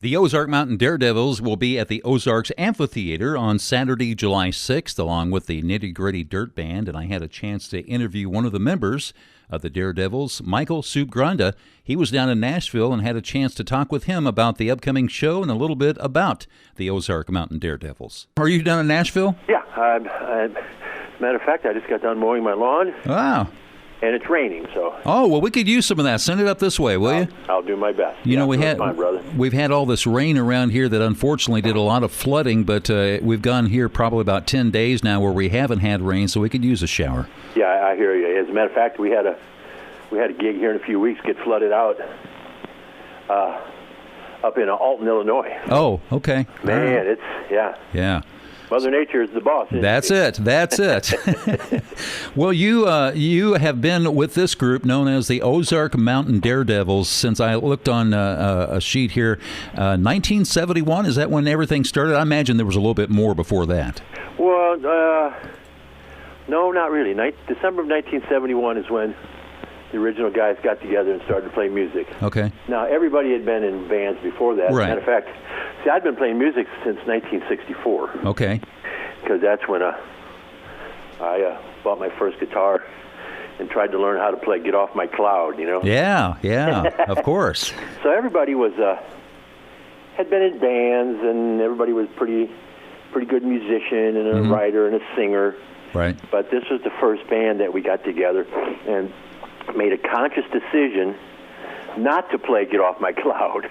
The Ozark Mountain Daredevils will be at the Ozarks Amphitheater on Saturday, July 6th, along with the Nitty Gritty Dirt Band, and I had a chance to interview one of the members of the Daredevils, Michael Supe Granda. He was down in Nashville and had a chance to talk with him about the upcoming show and a little bit about the Ozark Mountain Daredevils. Are you down in Nashville? Yeah. As a matter of fact, I just got done mowing my lawn. Wow. And it's raining, so. Oh, well, we could use some of that. Send it up this way, will you? I'll do my best. You know, we've had all this rain around here that unfortunately did a lot of flooding, but we've gone here probably about 10 days now where we haven't had rain, so we could use a shower. Yeah, I hear you. As a matter of fact, we had a gig here in a few weeks get flooded out up in Alton, Illinois. Oh, okay. Man, it's, yeah. Yeah. Mother Nature is the boss. That's it. Well, you have been with this group known as the Ozark Mountain Daredevils since I looked on a sheet here. 1971, is that when everything started? I imagine there was a little bit more before that. Well, no, not really. December of 1971 is when the original guys got together and started to play music. Okay. Now, everybody had been in bands before that. Right. As a matter of fact, I'd been playing music since 1964. Okay. Because that's when I bought my first guitar and tried to learn how to play Get Off My Cloud, you know? Yeah, of course. So everybody had been in bands, and everybody was pretty good musician and a writer and a singer. Right. But this was the first band that we got together and made a conscious decision not to play Get Off My Cloud.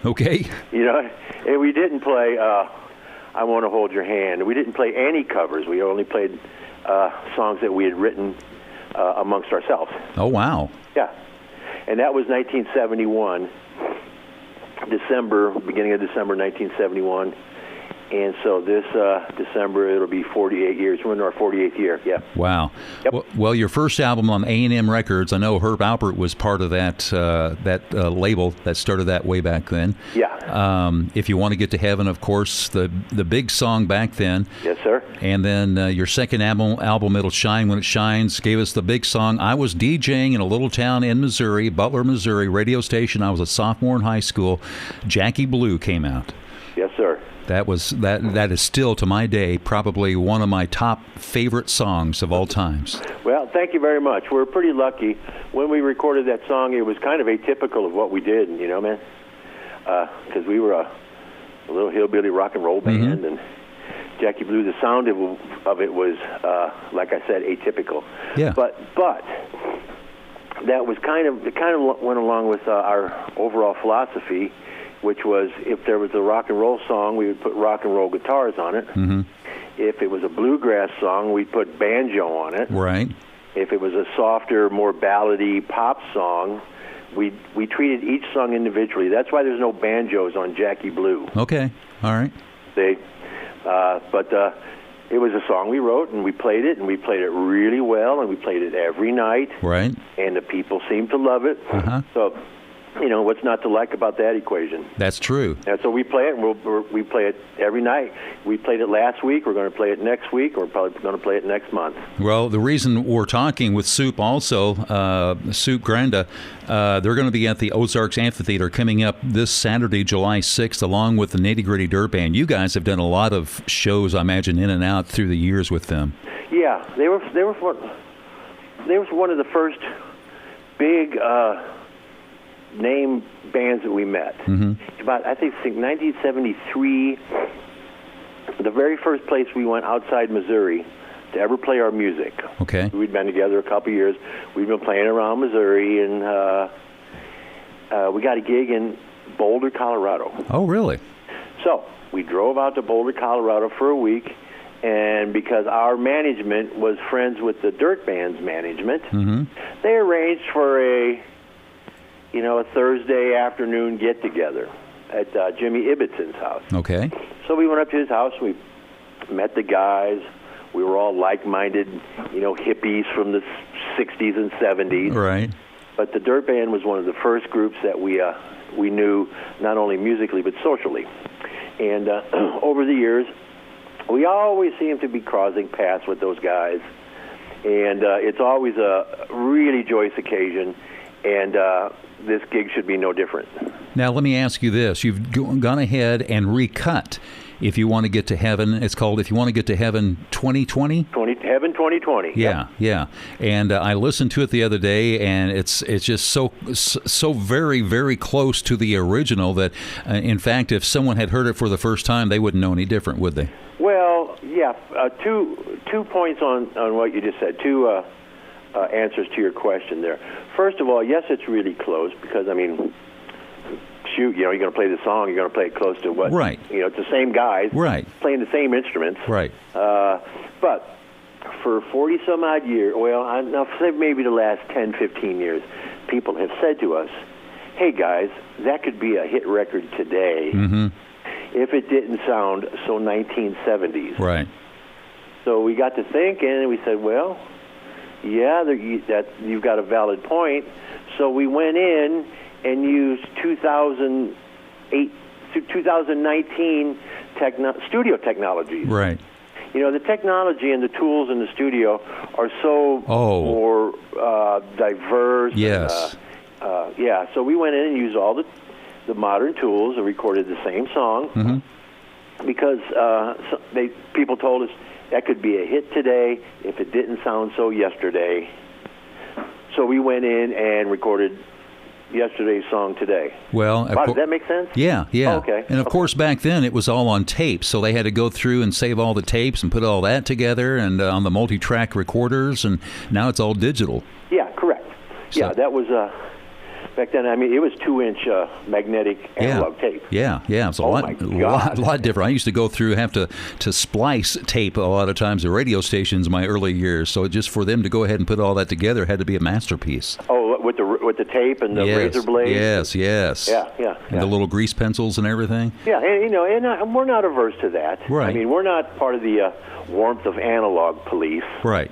Okay. You know, and we didn't play I Want to Hold Your Hand. We didn't play any covers. We only played songs that we had written amongst ourselves. Oh, wow. Yeah. And that was 1971, beginning of December 1971. And so this December, it'll be 48 years. We're in our 48th year, yeah. Wow. Yep. Well, your first album on A&M Records, I know Herb Alpert was part of that label that started that way back then. Yeah. If You Want to Get to Heaven, of course, the big song back then. Yes, sir. And then your second album, It'll Shine When It Shines, gave us the big song. I was DJing in a little town in Missouri, Butler, Missouri, radio station. I was a sophomore in high school. Jackie Blue came out. Yes, sir. That is still, to my day, probably one of my top favorite songs of all times. Well, thank you very much. We're pretty lucky. When we recorded that song, it was kind of atypical of what we did, you know, man, because we were a little hillbilly rock and roll band, and Jackie Blue, the sound of it was, like I said, atypical. Yeah. But that was kind of went along with our overall philosophy, which was if there was a rock and roll song, we would put rock and roll guitars on it. Mm-hmm. If it was a bluegrass song, we'd put banjo on it. Right. If it was a softer, more ballady pop song, we treated each song individually. That's why there's no banjos on Jackie Blue. Okay. All right. But it was a song we wrote, and we played it really well, and we played it every night. Right. And the people seemed to love it. Uh-huh. So, you know, what's not to like about that equation? That's true. And so we play it, and we play it every night. We played it last week. We're going to play it next week. We're probably going to play it next month. Well, the reason we're talking with Supe also, Supe Granda, they're going to be at the Ozarks Amphitheater coming up this Saturday, July 6th, along with the Nitty Gritty Dirt Band. You guys have done a lot of shows, I imagine, in and out through the years with them. Yeah, they were one of the first big name bands that we met. Mm-hmm. About, I think 1973, the very first place we went outside Missouri to ever play our music. Okay. We'd been together a couple of years. We'd been playing around Missouri, and we got a gig in Boulder, Colorado. Oh, really? So we drove out to Boulder, Colorado for a week, and because our management was friends with the Dirt Band's management, they arranged for a Thursday afternoon get-together at Jimmy Ibbitzon's house. Okay. So we went up to his house. We met the guys. We were all like-minded, hippies from the 60s and 70s. Right. But the Dirt Band was one of the first groups that we knew, not only musically but socially. And over the years, we always seem to be crossing paths with those guys. And it's always a really joyous occasion. And this gig should be no different. Now, let me ask you this. You've gone ahead and recut If You Want to Get to Heaven. It's called If You Want to Get to Heaven 2020? Heaven 2020. Yeah, yep. yeah. And I listened to it the other day, and it's just so very, very close to the original that, in fact, if someone had heard it for the first time, they wouldn't know any different, would they? Well, yeah. Two points on what you just said. Two answers to your question there. First of all, yes, it's really close because, I mean, shoot, you're going to play the song, you're going to play it close to what? Right. It's the same guys. Right. Playing the same instruments. Right. But for 40-some-odd years, well, I'll say maybe the last 10, 15 years, people have said to us, hey, guys, that could be a hit record today if it didn't sound so 1970s. Right. So we got to thinking, and we said, well, yeah, you've got a valid point. So we went in and used 2019 studio technologies. Right. The technology and the tools in the studio are so more diverse. Yes. Yeah, so we went in and used all the modern tools and recorded the same song because people told us that could be a hit today if it didn't sound so yesterday. So we went in and recorded yesterday's song today. Well, does that make sense? Yeah. Oh, okay. And of course, back then it was all on tape, so they had to go through and save all the tapes and put all that together and on the multi-track recorders, and now it's all digital. Yeah, correct. So, yeah, that was back then. I mean, it was 2-inch magnetic analog tape. Yeah. It's a lot different. I used to go through, have to splice tape a lot of times at radio stations in my early years. So just for them to go ahead and put all that together had to be a masterpiece. Oh, with the tape and the razor blades. Yes. Yeah. And the little grease pencils and everything. Yeah, and we're not averse to that. Right. I mean, we're not part of the warmth of analog police. Right.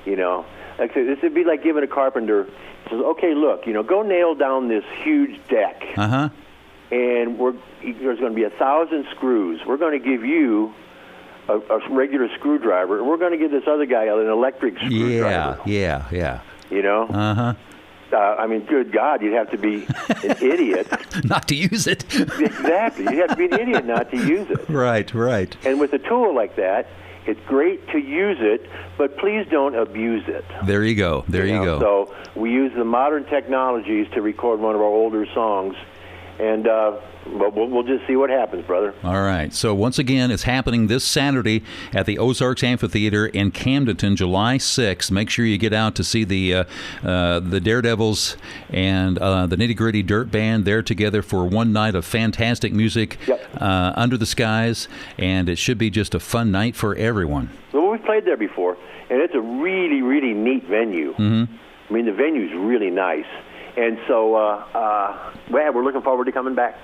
Like this would be like giving a carpenter. Says, okay, look, go nail down this huge deck. And there's going to be 1,000 screws. We're going to give you a regular screwdriver, and we're going to give this other guy an electric screwdriver. Yeah. I mean, good God, you'd have to be an idiot not to use it. Exactly, you'd have to be an idiot not to use it. Right. And with a tool like that, it's great to use it, but please don't abuse it. There you go. So we use the modern technologies to record one of our older songs, and we'll just see what happens, brother. All right. So once again, it's happening this Saturday at the Ozarks Amphitheater in Camdenton, July 6th. Make sure you get out to see the Daredevils and the Nitty Gritty Dirt Band there together for one night of fantastic music under the skies, and it should be just a fun night for everyone. Well, we've played there before, and it's a really, really neat venue. I mean, the venue's really nice. And so, we're looking forward to coming back.